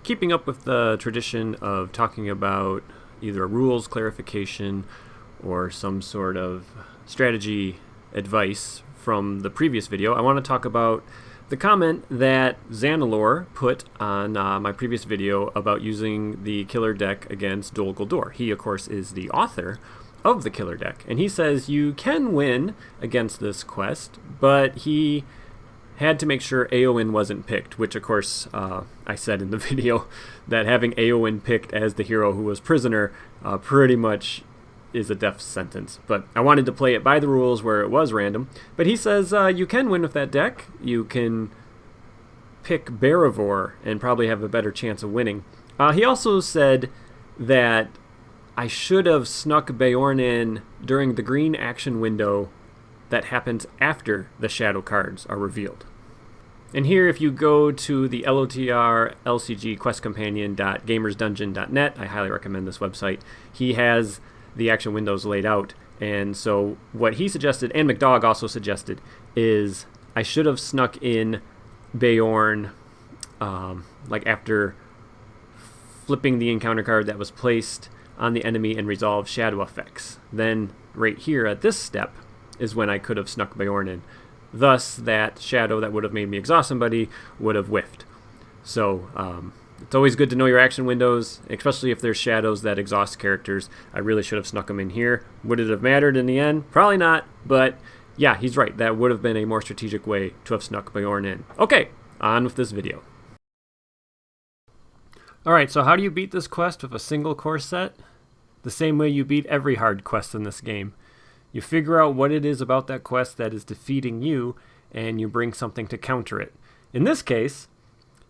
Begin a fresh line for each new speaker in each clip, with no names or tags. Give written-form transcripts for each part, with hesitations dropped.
keeping up with the tradition of talking about either a rules clarification or some sort of strategy advice from the previous video, I want to talk about the comment that Xanalor put on my previous video about using the killer deck against Dol Guldur. He, of course, is the author of the killer deck, and he says you can win against this quest, but he had to make sure Éowyn wasn't picked, which, of course, I said in the video that having Éowyn picked as the hero who was prisoner pretty much is a death sentence. But I wanted to play it by the rules where it was random. But he says you can win with that deck. You can pick Barivor and probably have a better chance of winning. He also said that I should have snuck Beorn in during the green action window that happens after the shadow cards are revealed. And here, if you go to the LOTR LCG Quest Companion.gamersdungeon.net, I highly recommend this website. He has the action windows laid out. And so what he suggested, and McDogg also suggested, is I should have snuck in Beorn like after flipping the encounter card that was placed on the enemy and resolve shadow effects. Then right here at this step is when I could have snuck Beorn in. Thus, that shadow that would have made me exhaust somebody would have whiffed. So it's always good to know your action windows, especially if there's shadows that exhaust characters. I really should have snuck them in here. Would it have mattered in the end? Probably not, but yeah, he's right. That would have been a more strategic way to have snuck Beorn in. Okay, on with this video. Alright, so how do you beat this quest with a single core set? The same way you beat every hard quest in this game. You figure out what it is about that quest that is defeating you, and you bring something to counter it. In this case,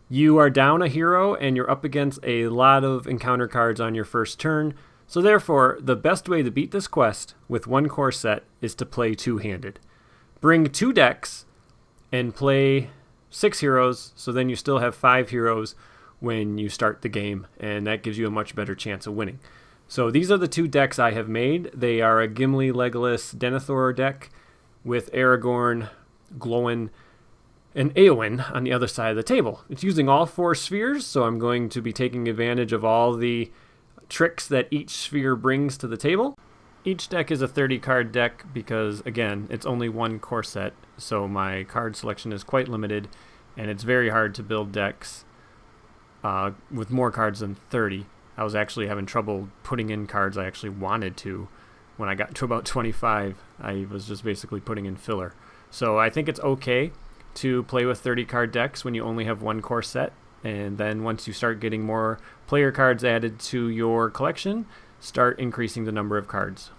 you are down a hero, and you're up against a lot of encounter cards on your first turn, so therefore, the best way to beat this quest with one core set is to play two-handed. Bring 2 decks, and play 6 heroes, so then you still have 5 heroes when you start the game, and that gives you a much better chance of winning. So these are the 2 decks I have made. They are a Gimli, Legolas, Denethor deck with Aragorn, Glowin, and Éowyn on the other side of the table. It's using all 4 spheres, so I'm going to be taking advantage of all the tricks that each sphere brings to the table. Each deck is a 30-card deck because, again, it's only one core set, so my card selection is quite limited, and it's very hard to build decks with more cards than 30. I was actually having trouble putting in cards I actually wanted to. When I got to about 25, I was just basically putting in filler. So I think it's okay to play with 30-card decks when you only have one core set. And then once you start getting more player cards added to your collection, start increasing the number of cards.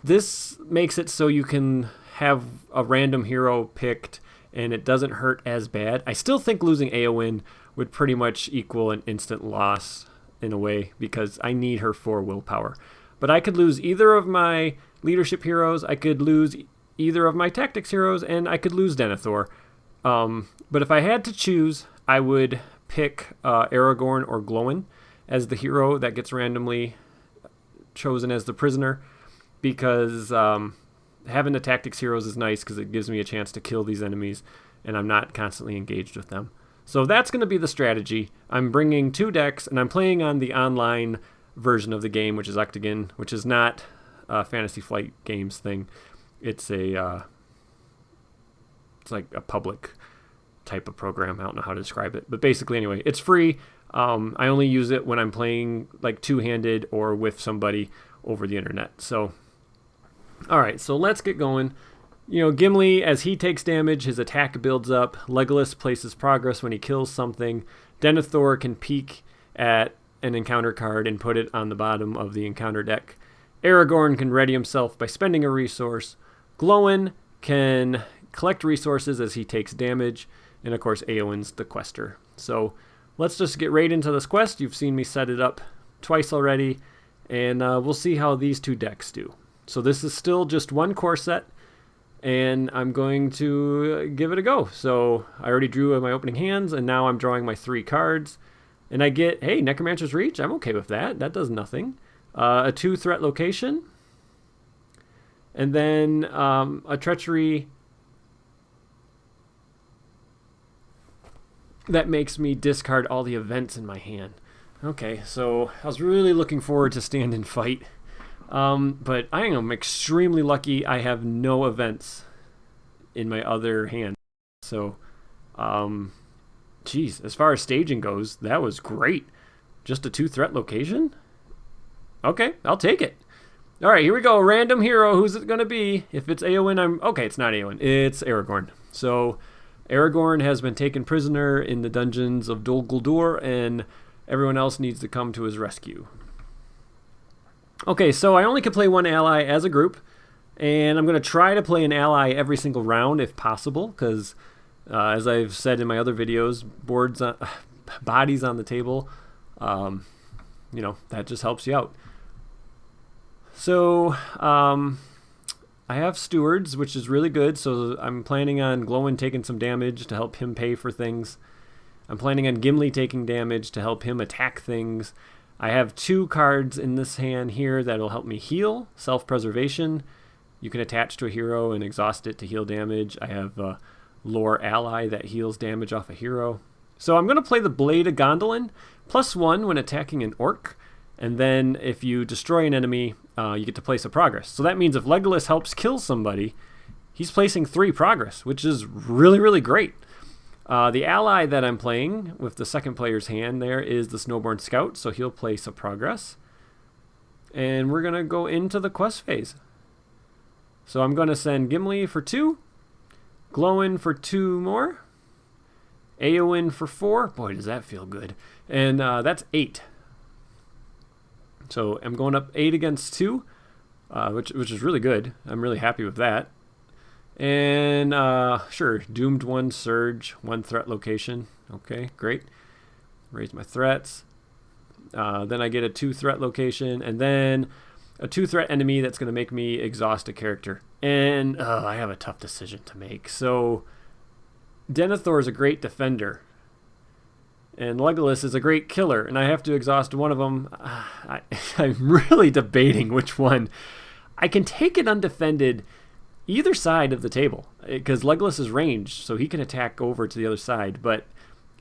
This makes it so you can have a random hero picked and it doesn't hurt as bad. I still think losing Éowyn would pretty much equal an instant loss in a way, because I need her for willpower. But I could lose either of my leadership heroes, I could lose either of my tactics heroes, and I could lose Denethor. But if I had to choose, I would pick Aragorn or Glowin as the hero that gets randomly chosen as the prisoner, because having the tactics heroes is nice because it gives me a chance to kill these enemies, and I'm not constantly engaged with them. So that's going to be the strategy. I'm bringing 2 decks, and I'm playing on the online version of the game, which is OCTGN, which is not a Fantasy Flight Games thing. It's a it's like a public type of program. I don't know how to describe it, but basically, anyway, it's free. I only use it when I'm playing like two-handed or with somebody over the internet. So, all right, so let's get going. You know, Gimli, as he takes damage, his attack builds up. Legolas places progress when he kills something. Denethor can peek at an encounter card and put it on the bottom of the encounter deck. Aragorn can ready himself by spending a resource. Glowin can collect resources as he takes damage. And of course, Éowyn's the quester. So let's just get right into this quest. You've seen me set it up twice already. And we'll see how these 2 decks do. So this is still just one core set. And I'm going to give it a go. So I already drew my opening hands, and now I'm drawing my 3 cards. And I get, hey, Necromancer's Reach. I'm okay with that. That does nothing. A 2-threat location. And then a Treachery. that makes me discard all the events in my hand. Okay, so I was really looking forward to stand and fight. But I am extremely lucky I have no events in my other hand. So, geez, as far as staging goes, that was great. Just a 2-threat location? Okay, I'll take it. All right, here we go. Random hero. Who's it going to be? If it's Éowyn, okay, it's not Éowyn. It's Aragorn. So Aragorn has been taken prisoner in the dungeons of Dol Guldur, and everyone else needs to come to his rescue. Okay, so I only can play one ally as a group, and I'm going to try to play an ally every single round if possible, because as I've said in my other videos, bodies on the table, that just helps you out. So I have stewards, which is really good. So I'm planning on Glowin taking some damage to help him pay for things. I'm planning on Gimli taking damage to help him attack things. I have 2 cards in this hand here that will help me heal, self-preservation. You can attach to a hero and exhaust it to heal damage. I have a lore ally that heals damage off a hero. So I'm going to play the Blade of Gondolin, +1 when attacking an orc. And then if you destroy an enemy, you get to place a progress. So that means if Legolas helps kill somebody, he's placing 3 progress, which is really, really great. The ally that I'm playing with the second player's hand there is the Snowborn Scout, so he'll place a progress. And we're going to go into the quest phase. So I'm going to send Gimli for 2, Glowin for 2 more, Éowyn for 4. Boy, does that feel good. And that's 8. So I'm going up 8 against 2, which is really good. I'm really happy with that. And sure, Doomed 1 Surge, 1 threat location. Okay, great. Raise my threats. Then I get a 2 threat location, and then a 2 threat enemy that's going to make me exhaust a character. And I have a tough decision to make. So Denethor is a great defender, and Legolas is a great killer, and I have to exhaust one of them. I'm really debating which one. I can take it undefended either side of the table, because Legolas is ranged, so he can attack over to the other side, but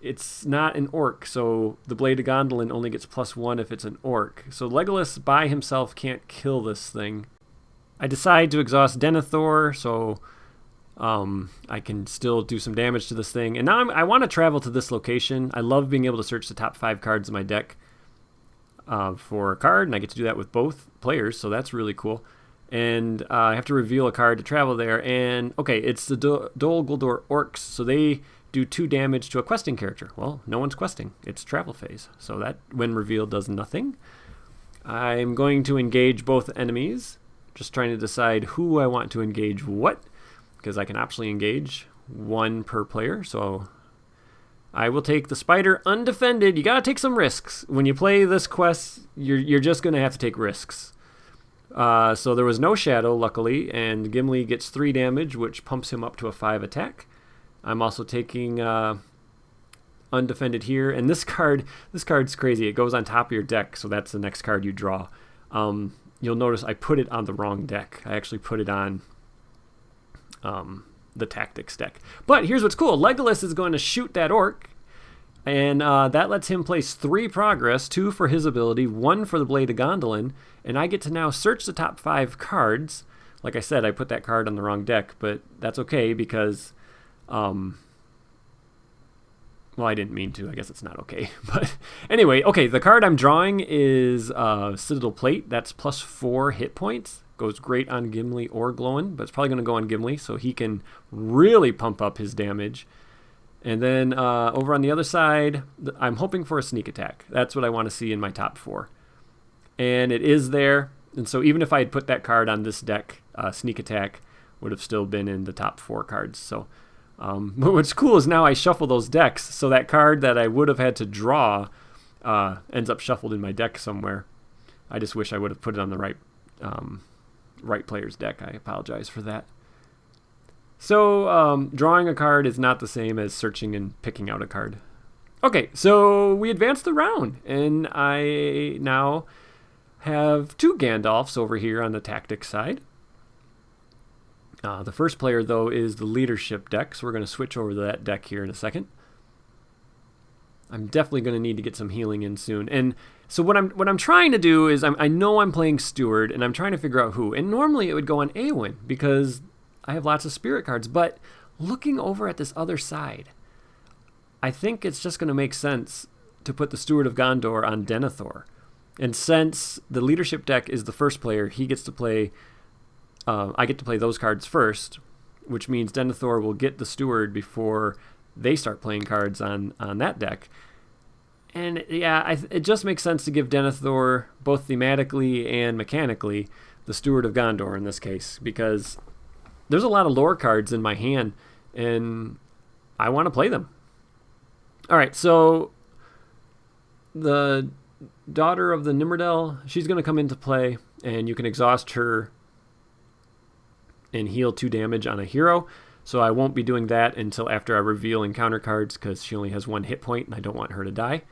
it's not an orc, so the Blade of Gondolin only gets +1 if it's an orc. So Legolas by himself can't kill this thing. I decide to exhaust Denethor, so I can still do some damage to this thing. And now I want to travel to this location. I love being able to search the top 5 cards in my deck for a card, and I get to do that with both players, so that's really cool. And I have to reveal a card to travel there. And okay, it's the Dol Guldur Orcs, so they do 2 damage to a questing character. Well, no one's questing. It's travel phase, so that when revealed does nothing. I'm going to engage both enemies, just trying to decide who I want to engage what, because I can optionally engage 1 per player. So I will take the spider undefended. You gotta take some risks when you play this quest. You're just gonna have to take risks. So there was no shadow, luckily, and Gimli gets 3 damage, which pumps him up to a 5 attack. I'm also taking undefended here, and this card's crazy. It goes on top of your deck, so that's the next card you draw. You'll notice I put it on the wrong deck. I actually put it on the tactics deck. But here's what's cool. Legolas is going to shoot that orc, and that lets him place 3 progress, 2 for his ability, 1 for the Blade of Gondolin, and I get to now search the top 5 cards. Like I said, I put that card on the wrong deck, but that's okay because, well, I didn't mean to. I guess it's not okay. But anyway, okay, the card I'm drawing is Citadel Plate. That's +4 hit points. Goes great on Gimli or Glowin, but it's probably going to go on Gimli so he can really pump up his damage. And then over on the other side, I'm hoping for a sneak attack. That's what I want to see in my top 4. And it is there. And so even if I had put that card on this deck, sneak attack would have still been in the top 4 cards. So but what's cool is now I shuffle those decks. So that card that I would have had to draw ends up shuffled in my deck somewhere. I just wish I would have put it on the right player's deck. I apologize for that. So drawing a card is not the same as searching and picking out a card. Okay, so we advanced the round, and I now have 2 Gandalfs over here on the tactics side. The first player, though, is the leadership deck, so we're going to switch over to that deck here in a second. I'm definitely going to need to get some healing in soon. And so what I'm trying to do is I know I'm playing Steward, and I'm trying to figure out who. And normally it would go on Eowyn because I have lots of spirit cards. But looking over at this other side, I think it's just going to make sense to put the Steward of Gondor on Denethor. And since the leadership deck is the first player, he gets to play. I get to play those cards first, which means Denethor will get the Steward before they start playing cards on that deck. And yeah, it just makes sense to give Denethor, both thematically and mechanically, the Steward of Gondor in this case, because there's a lot of lore cards in my hand, and I want to play them. All right, so the Daughter of the Nimrudel, she's going to come into play, and you can exhaust her and heal 2 damage on a hero. So I won't be doing that until after I reveal encounter cards, because she only has 1 hit point, and I don't want her to die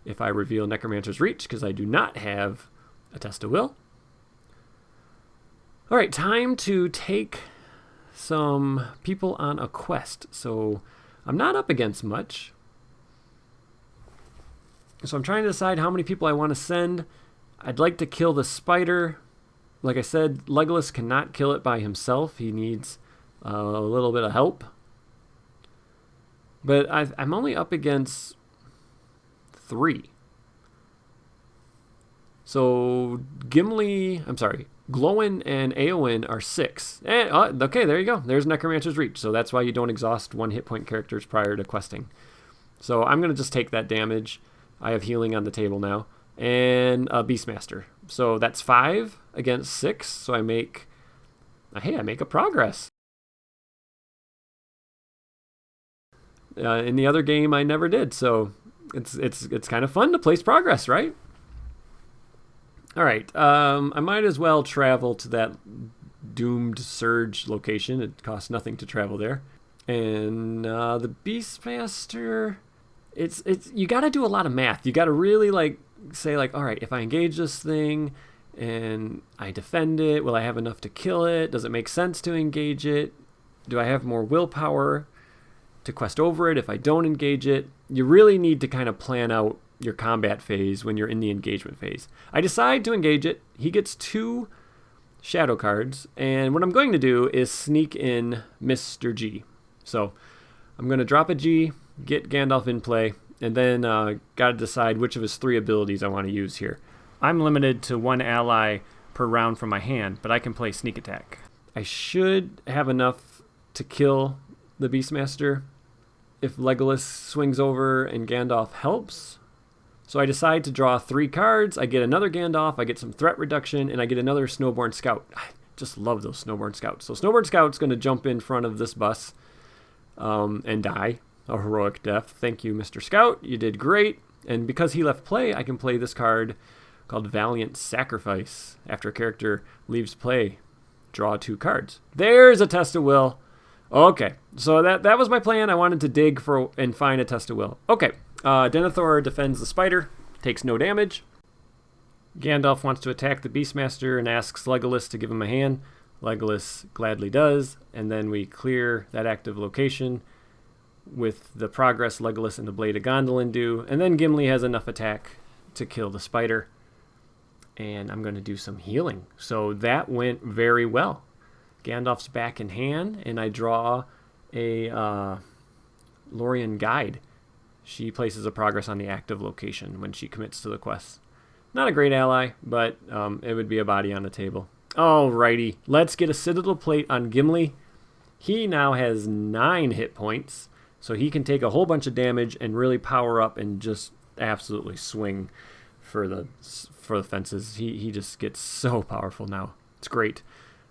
if I reveal Necromancer's Reach, because I do not have a Test of Will. All right, time to take some people on a quest. So I'm not up against much. So I'm trying to decide how many people I want to send. I'd like to kill the spider. Like I said, Legolas cannot kill it by himself. He needs a little bit of help. But I'm only up against 3. So Glowin and Eowyn are 6. Okay, there you go. There's Necromancer's Reach. So that's why you don't exhaust 1 hit point characters prior to questing. So I'm going to just take that damage. I have healing on the table now. And a Beastmaster. So that's 5 against 6. So I make a progress. In the other game, I never did. So it's kind of fun to place progress, right? All right. I might as well travel to that doomed surge location. It costs nothing to travel there. And the Beastmaster, it's you got to do a lot of math. You got to really say all right, if I engage this thing and I defend it, will I have enough to kill it? Does it make sense to engage it? Do I have more willpower to quest over it if I don't engage it? You really need to kind of plan out your combat phase when you're in the engagement phase. I decide to engage it. He gets 2 shadow cards, and what I'm going to do is sneak in Mr. G. So I'm going to drop a G, get Gandalf in play, and then got to decide which of his 3 abilities I want to use here. I'm limited to 1 ally per round from my hand, but I can play Sneak Attack. I should have enough to kill the Beastmaster if Legolas swings over and Gandalf helps. So I decide to draw 3 cards. I get another Gandalf, I get some threat reduction, and I get another Snowborn Scout. I just love those Snowborn Scouts. So Snowborn Scout's going to jump in front of this bus and die a heroic death. Thank you, Mr. Scout. You did great. And because he left play, I can play this card called Valiant Sacrifice. After a character leaves play, draw 2 cards. There's a Test of Will. Okay, so that was my plan. I wanted to dig for and find a Test of Will. Okay, Denethor defends the spider, takes no damage. Gandalf wants to attack the Beastmaster and asks Legolas to give him a hand. Legolas gladly does, and then we clear that active location with the progress Legolas and the Blade of Gondolin do, and then Gimli has enough attack to kill the spider. And I'm going to do some healing. So that went very well. Gandalf's back in hand, and I draw a Lorien Guide. She places a progress on the active location when she commits to the quest. Not a great ally, but it would be a body on the table. Alrighty, let's get a Citadel Plate on Gimli. He now has 9 hit points, so he can take a whole bunch of damage and really power up and just absolutely swing for the fences. He just gets so powerful now. It's great.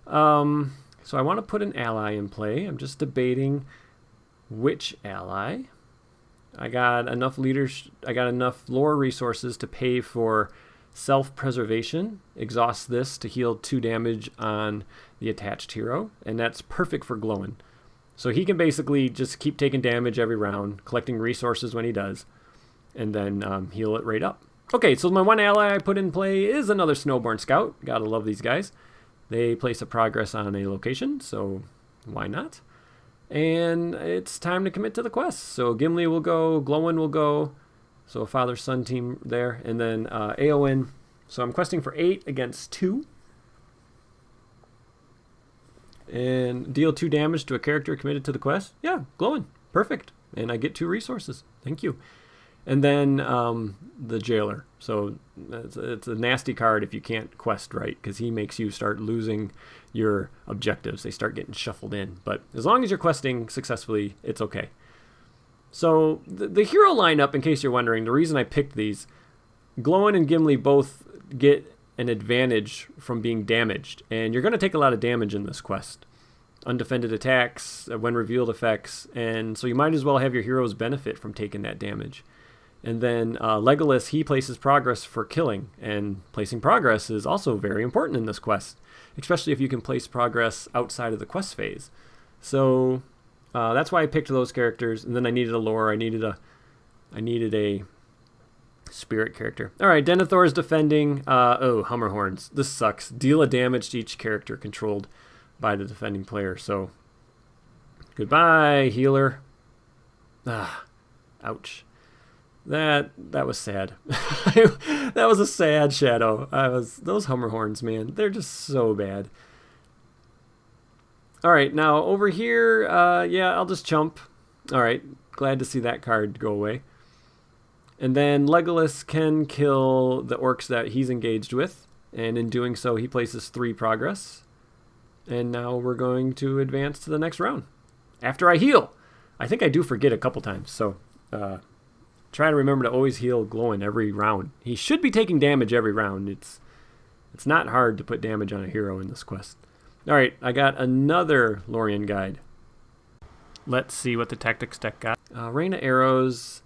So I want to put an ally in play. I'm just debating which ally. I got enough lore resources to pay for self-preservation. Exhaust this to heal 2 damage on the attached hero, and that's perfect for Glowin. So he can basically just keep taking damage every round, collecting resources when he does, and then heal it right up. Okay, so my 1 ally I put in play is another Snowborn Scout. Gotta love these guys. They place a progress on a location, so why not? And it's time to commit to the quest. So Gimli will go, Glowin will go, So a father-son team there. And then Eowyn. So I'm questing for 8 against 2. And deal 2 damage to a character committed to the quest. Yeah, glowing. Perfect. And I get 2 resources. Thank you. And then the Jailer. So it's a nasty card if you can't quest right, because he makes you start losing your objectives. They start getting shuffled in. But as long as you're questing successfully, it's okay. So the hero lineup, in case you're wondering, the reason I picked these, Glowin and Gimli both get an advantage from being damaged. And you're going to take a lot of damage in this quest. Undefended attacks, when revealed effects, and so you might as well have your heroes benefit from taking that damage. And then Legolas, he places progress for killing, and placing progress is also very important in this quest, especially if you can place progress outside of the quest phase. So that's why I picked those characters, and then I needed a lore, I needed a spirit character. All right, Denethor is defending. Hummerhorns. This sucks. Deal a damage to each character controlled by the defending player. So goodbye, healer. Ouch. That was sad. That was a sad shadow. Those Hummerhorns, man, they're just so bad. All right, now over here, I'll just chump. All right, glad to see that card go away. And then Legolas can kill the orcs that he's engaged with, and in doing so, he places 3 progress. And now we're going to advance to the next round. After I heal. I think I do forget a couple times, so try to remember to always heal Glowin every round. He should be taking damage every round. It's not hard to put damage on a hero in this quest. All right, I got another Lorien guide. Let's see what the tactics deck got. Rain of Arrows.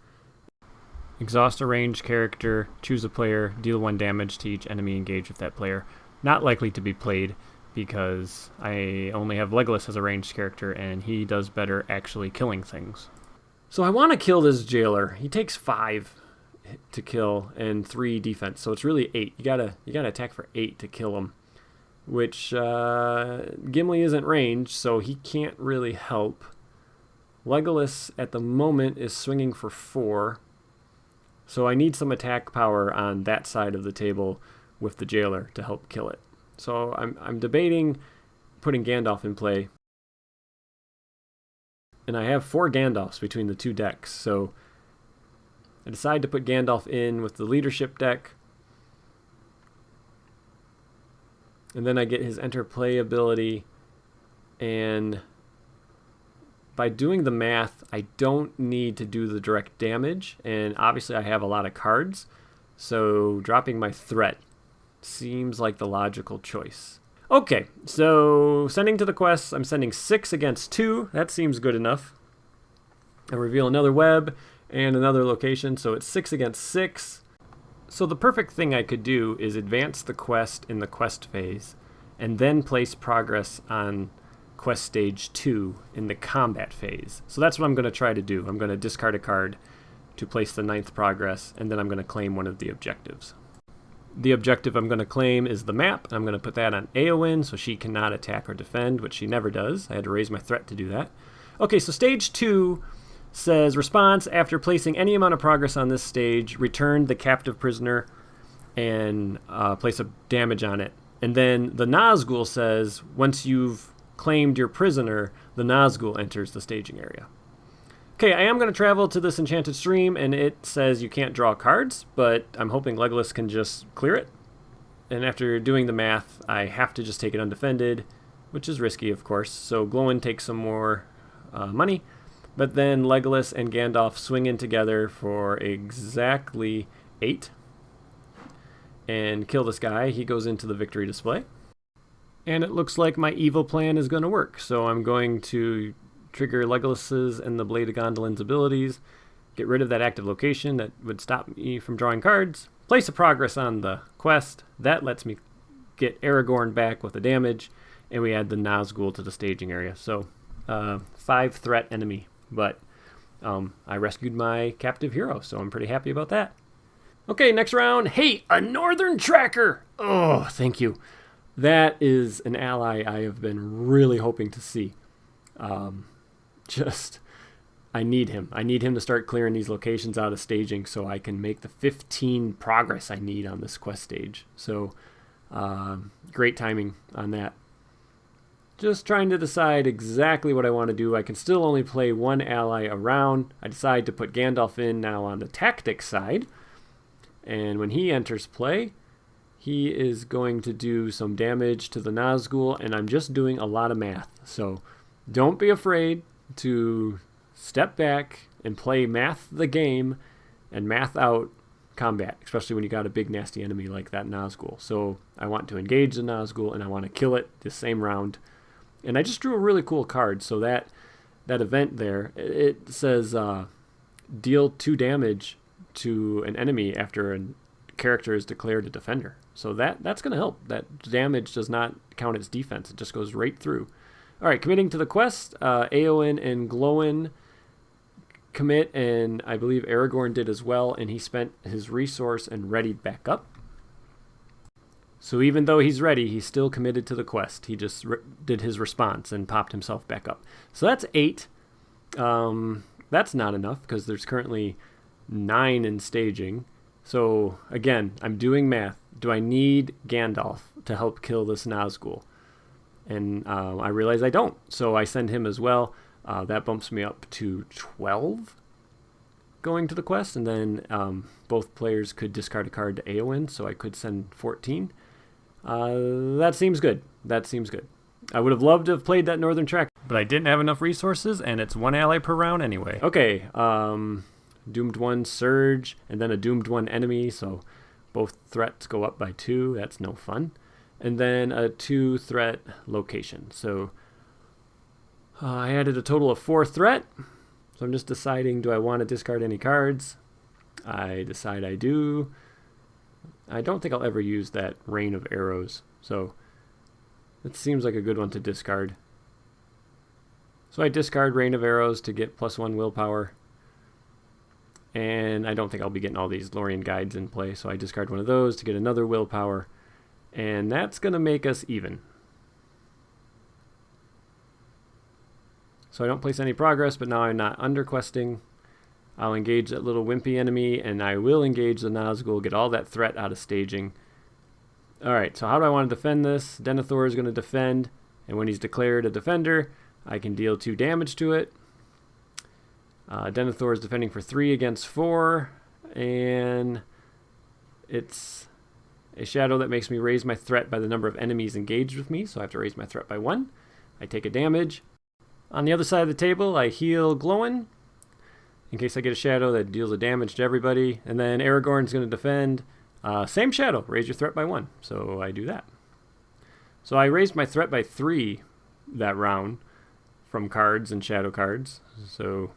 Exhaust a ranged character. Choose a player. Deal 1 damage to each enemy engaged with that player. Not likely to be played because I only have Legolas as a ranged character and he does better actually killing things. So I want to kill this Jailer. He takes 5 to kill and 3 defense, so it's really 8. You gotta attack for 8 to kill him, which Gimli isn't ranged, so he can't really help. Legolas at the moment is swinging for 4, so I need some attack power on that side of the table with the Jailer to help kill it. So I'm debating putting Gandalf in play. And I have 4 Gandalfs between the 2 decks, so I decide to put Gandalf in with the leadership deck. And then I get his interplay ability, and by doing the math, I don't need to do the direct damage, and obviously I have a lot of cards, so dropping my threat seems like the logical choice. Okay, so sending to the quests, I'm sending 6 against 2. That seems good enough. I reveal another web and another location, so it's 6 against 6. So the perfect thing I could do is advance the quest in the quest phase and then place progress on quest stage 2 in the combat phase. So that's what I'm going to try to do. I'm going to discard a card to place the 9th progress, and then I'm going to claim one of the objectives. The objective I'm going to claim is the map. I'm going to put that on Eowyn so she cannot attack or defend, which she never does. I had to raise my threat to do that. Okay, so stage 2 says, response, after placing any amount of progress on this stage, return the captive prisoner and place a damage on it. And then the Nazgul says, once you've claimed your prisoner, the Nazgul enters the staging area. Okay, I am going to travel to this enchanted stream, and it says you can't draw cards, but I'm hoping Legolas can just clear it. And after doing the math, I have to just take it undefended, which is risky, of course. So Glowin takes some more money, but then Legolas and Gandalf swing in together for exactly 8 and kill this guy. He goes into the victory display. And it looks like my evil plan is going to work, so I'm going to trigger Legolas's and the Blade of Gondolin's abilities, get rid of that active location that would stop me from drawing cards, place a progress on the quest. That lets me get Aragorn back with the damage, and we add the Nazgul to the staging area. So 5 threat enemy, but I rescued my captive hero, so I'm pretty happy about that. Okay, next round. Hey, a Northern Tracker! Oh, thank you. That is an ally I have been really hoping to see. Just I need him. I need him to start clearing these locations out of staging so I can make the 15 progress I need on this quest stage. So great timing on that. Just trying to decide exactly what I want to do. I can still only play one ally around. I decide to put Gandalf in now on the tactics side. And when he enters play, he is going to do some damage to the Nazgul, and I'm just doing a lot of math. So don't be afraid to step back and play math the game and math out combat, especially when you got a big nasty enemy like that Nazgul. So I want to engage the Nazgul, and I want to kill it the same round. And I just drew a really cool card. So that event there, it says deal 2 damage to an enemy after a character is declared a defender. So that's going to help. That damage does not count as defense. It just goes right through. All right, committing to the quest. Éowyn and Glóin commit, and I believe Aragorn did as well, and he spent his resource and readied back up. So even though he's ready, he's still committed to the quest. He just did his response and popped himself back up. So that's 8. That's not enough because there's currently 9 in staging. So again, I'm doing math. Do I need Gandalf to help kill this Nazgul? And I realize I don't. So I send him as well. That bumps me up to 12 going to the quest. And then both players could discard a card to Éowyn, so I could send 14. That seems good. That seems good. I would have loved to have played that Northern Track, but I didn't have enough resources, and it's 1 ally per round anyway. Okay, Doomed 1 Surge, and then a Doomed 1 enemy, so both threats go up by 2. That's no fun. And then a 2 threat location. So I added a total of 4 threat. So I'm just deciding, do I want to discard any cards? I decide I do. I don't think I'll ever use that Rain of Arrows, so it seems like a good one to discard. So I discard Rain of Arrows to get +1 willpower. And I don't think I'll be getting all these Lorien guides in play, so I discard one of those to get another willpower. And that's going to make us even. So I don't place any progress, but now I'm not underquesting. I'll engage that little wimpy enemy, and I will engage the Nazgul, get all that threat out of staging. Alright, so how do I want to defend this? Denethor is going to defend, and when he's declared a defender, I can deal 2 damage to it. Denethor is defending for 3 against 4, and it's a shadow that makes me raise my threat by the number of enemies engaged with me, so I have to raise my threat by 1. I take a damage. On the other side of the table, I heal Glóin, in case I get a shadow that deals a damage to everybody. And then Aragorn's going to defend. Same shadow, raise your threat by 1. So I do that. So I raised my threat by 3 that round from cards and shadow cards. So,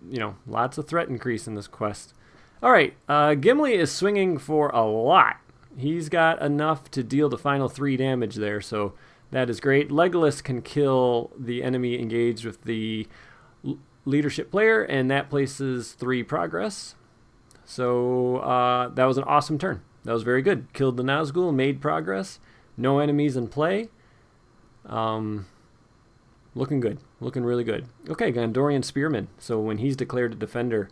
you know, lots of threat increase in this quest. All right, Gimli is swinging for a lot. He's got enough to deal the final 3 damage there, so that is great. Legolas can kill the enemy engaged with the leadership player, and that places 3 progress. So that was an awesome turn. That was very good. Killed the Nazgul, made progress. No enemies in play. Looking good. Looking really good. Okay, Gondorian Spearman. So when he's declared a defender,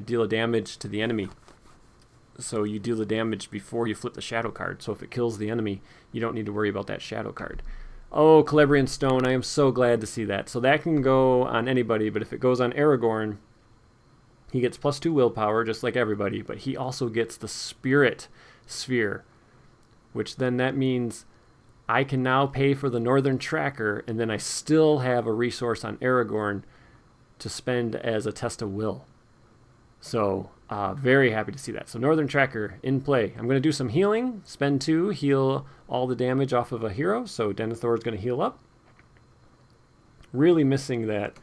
deal a damage to the enemy. So you deal the damage before you flip the shadow card. So if it kills the enemy, you don't need to worry about that shadow card. Oh, Celebrian Stone, I am so glad to see that. So that can go on anybody, but if it goes on Aragorn, he gets +2 willpower, just like everybody, but he also gets the Spirit Sphere, which then that means I can now pay for the Northern Tracker, and then I still have a resource on Aragorn to spend as a test of will. So, very happy to see that. So Northern Tracker in play. I'm going to do some healing. Spend 2, heal all the damage off of a hero. So Denethor is going to heal up. Really missing that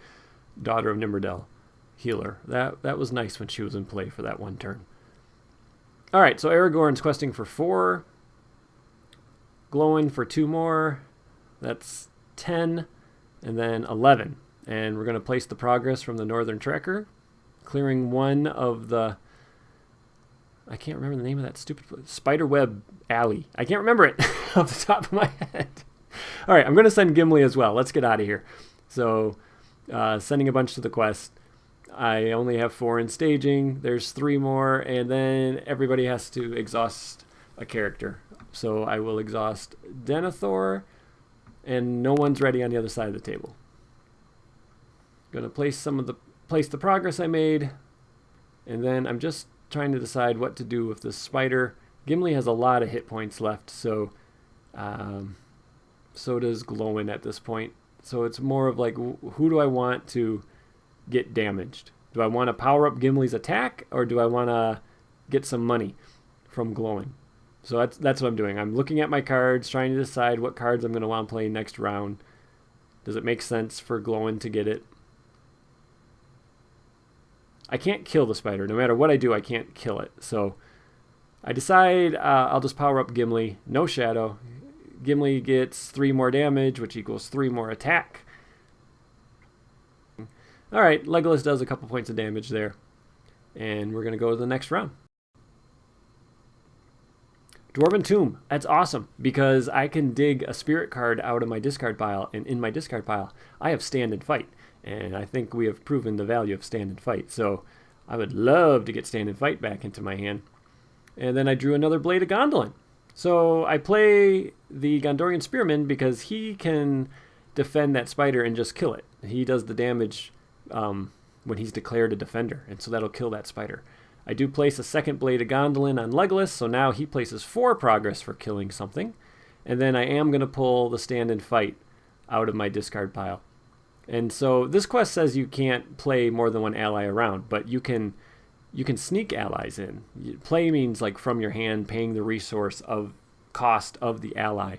Daughter of Nimberdell healer. That was nice when she was in play for that one turn. All right, so Aragorn's questing for 4. Glóin for 2 more. That's 10. And then 11. And we're going to place the progress from the Northern Tracker, clearing 1 of the, I can't remember the name of that stupid Spiderweb Alley. I can't remember it off the top of my head. All right, I'm going to send Gimli as well. Let's get out of here. So sending a bunch to the quest. I only have 4 in staging. There's 3 more, and then everybody has to exhaust a character. So I will exhaust Denethor, and no one's ready on the other side of the table. Gonna place the progress I made, and then I'm just trying to decide what to do with the spider. Gimli has a lot of hit points left, so so does Glowin at this point. So it's more of like, who do I want to get damaged? Do I want to power up Gimli's attack, or do I want to get some money from Glowin? So that's what I'm doing. I'm looking at my cards, trying to decide what cards I'm going to want to play next round. Does it make sense for Glowin to get it? I can't kill the spider. No matter what I do, I can't kill it. So I decide I'll just power up Gimli. No shadow. Gimli gets 3 more damage, which equals 3 more attack. Alright, Legolas does a couple points of damage there. And we're going to go to the next round. Dwarven Tomb. That's awesome, because I can dig a spirit card out of my discard pile, and in my discard pile, I have Stand and Fight. And I think we have proven the value of Stand and Fight. So I would love to get Stand and Fight back into my hand. And then I drew another Blade of Gondolin. So I play the Gondorian Spearman because he can defend that spider and just kill it. He does the damage when he's declared a defender, and so that'll kill that spider. I do place a second Blade of Gondolin on Legolas, so now he places 4 progress for killing something. And then I am going to pull the Stand and Fight out of my discard pile. And so this quest says you can't play more than 1 ally around, but you can sneak allies in. Play means like from your hand, paying the resource of cost of the ally.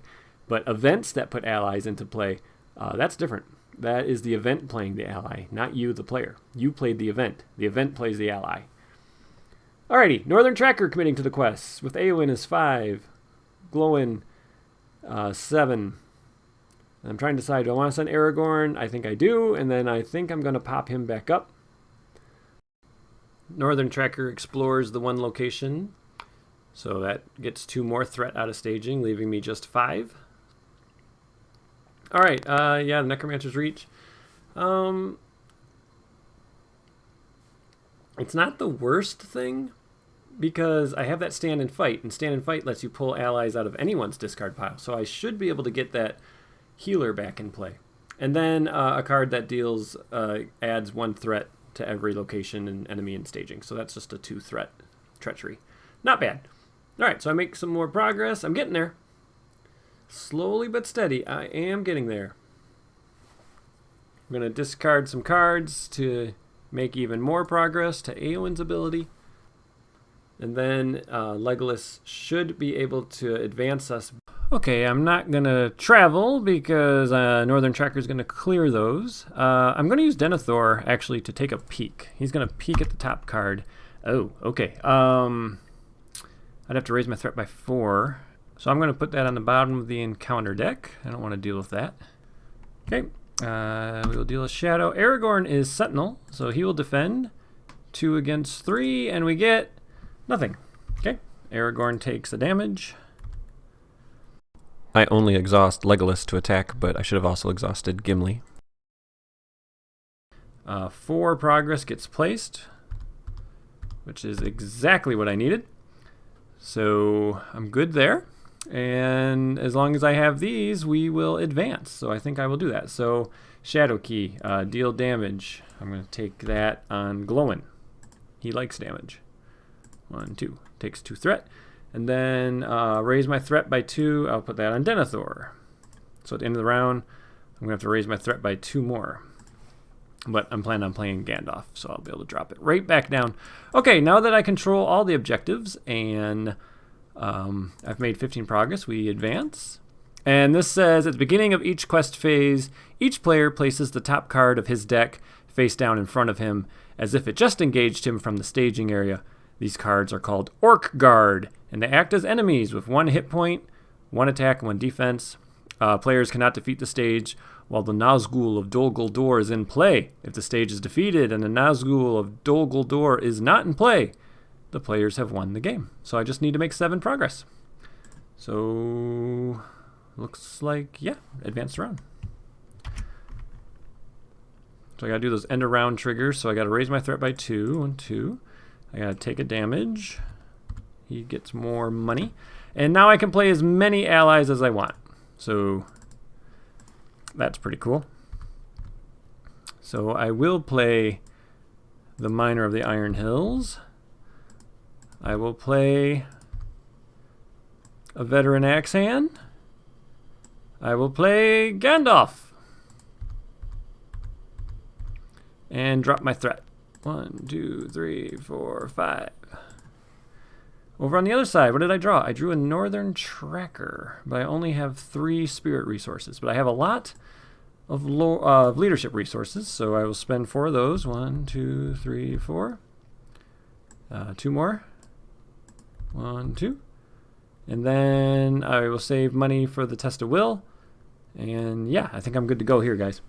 But events that put allies into play, that's different. That is the event playing the ally, not you, the player. You played the event. The event plays the ally. Alrighty, Northern Tracker committing to the quest with Eowyn is 5, Glowin 7. I'm trying to decide, do I want to send Aragorn? I think I do, and then I think I'm going to pop him back up. Northern Tracker explores the 1 location, so that gets 2 more threat out of staging, leaving me just 5. Alright, yeah, the Necromancer's Reach. It's not the worst thing, because I have that Stand and Fight, and Stand and Fight lets you pull allies out of anyone's discard pile, so I should be able to get that healer back in play. And then a card that deals adds 1 threat to every location and enemy in staging, so that's just a 2 threat treachery. Not bad. Alright, so I make some more progress. I'm getting there. Slowly but steady, I am getting there. I'm going to discard some cards to make even more progress to Eowyn's ability. And then Legolas should be able to advance us. Okay, I'm not going to travel because Northern Tracker is going to clear those. I'm going to use Denethor actually to take a peek. He's going to peek at the top card. Oh, okay. I'd have to raise my threat by 4. So I'm going to put that on the bottom of the encounter deck. I don't want to deal with that. Okay, we will deal a shadow. Aragorn is Sentinel, so he will defend. 2 against 3, and we get nothing. Okay, Aragorn takes the damage. I only exhaust Legolas to attack, but I should have also exhausted Gimli. 4 progress gets placed, which is exactly what I needed. So I'm good there. And as long as I have these, we will advance. So I think I will do that. So Shadow Key, deal damage. I'm going to take that on Glowin. He likes damage. 1, 2. Takes 2 threat. And then raise my threat by 2. I'll put that on Denethor. So at the end of the round, I'm going to have to raise my threat by 2 more. But I'm planning on playing Gandalf, so I'll be able to drop it right back down. Okay, now that I control all the objectives and I've made 15 progress, we advance. And this says, at the beginning of each quest phase, each player places the top card of his deck face down in front of him, as if it just engaged him from the staging area. These cards are called Orc Guard, and they act as enemies with 1 hit point, 1 attack, and 1 defense. Players cannot defeat the stage while the Nazgul of Dol Guldur is in play. If the stage is defeated and the Nazgul of Dol Guldur is not in play, the players have won the game. So I just need to make 7 progress. So looks like, yeah, advanced round. So I gotta do those end of round triggers. So I gotta raise my threat by 2. 1, 2. I gotta take a damage. He gets more money. And now I can play as many allies as I want. So that's pretty cool. So I will play the Miner of the Iron Hills. I will play a Veteran Axe Hand. I will play Gandalf. And drop my threat. 1, 2, 3, 4, 5. Over on the other side, what did I draw? I drew a Northern Tracker, but I only have 3 spirit resources. But I have a lot of leadership resources, so I will spend 4 of those. 1, 2, 3, 4. 2 more. 1, 2. And then I will save money for the Test of Will. And yeah, I think I'm good to go here, guys.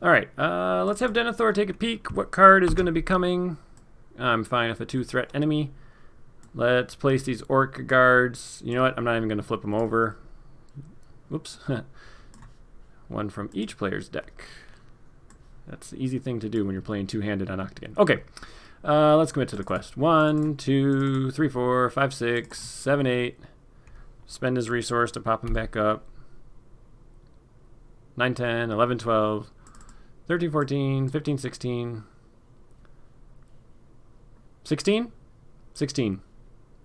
All right, let's have Denethor take a peek. What card is going to be coming? I'm fine with a 2-threat enemy. Let's place these Orc guards. You know what? I'm not even going to flip them over. Oops. 1 from each player's deck. That's the easy thing to do when you're playing two-handed on OCTGN. Okay, let's commit to the quest. 1, 2, 3, 4, 5, 6, 7, 8. Spend his resource to pop him back up. 9, 10, 11, 12, 13, 14, 15, 16. 16? 16.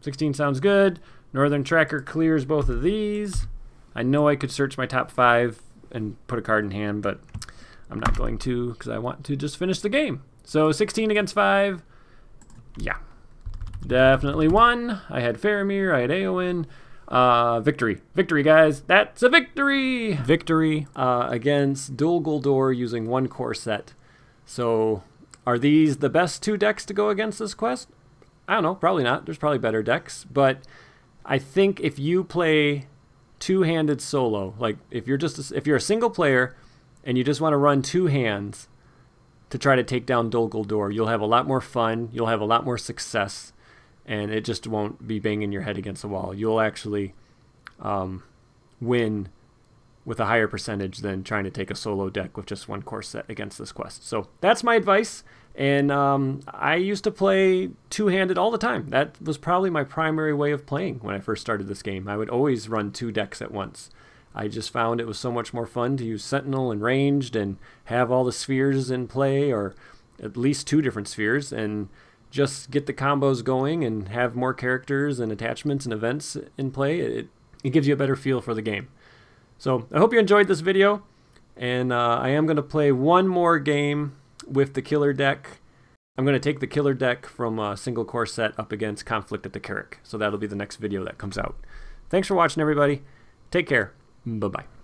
16 sounds good. Northern Tracker clears both of these. I know I could search my top 5 and put a card in hand, but I'm not going to because I want to just finish the game. So 16 against 5. Yeah. Definitely won. I had Faramir. I had Eowyn. Victory. Victory, guys. That's a victory! Victory against Dol Guldur using 1 core set. So are these the best 2 decks to go against this quest? I don't know. Probably not. There's probably better decks. But I think if you play two-handed solo, like if you're a single player and you just want to run 2 hands to try to take down Dol Guldur, you'll have a lot more fun. You'll have a lot more success. And it just won't be banging your head against the wall. You'll actually win with a higher percentage than trying to take a solo deck with just 1 core set against this quest. So that's my advice. And I used to play two-handed all the time. That was probably my primary way of playing when I first started this game. I would always run 2 decks at once. I just found it was so much more fun to use Sentinel and Ranged and have all the spheres in play, or at least 2 different spheres, and just get the combos going and have more characters and attachments and events in play. It gives you a better feel for the game. So I hope you enjoyed this video, and I am going to play 1 more game with the killer deck. I'm going to take the killer deck from a single core set up against Conflict at the Carrick. So that'll be the next video that comes out. Thanks for watching, everybody. Take care. Bye-bye.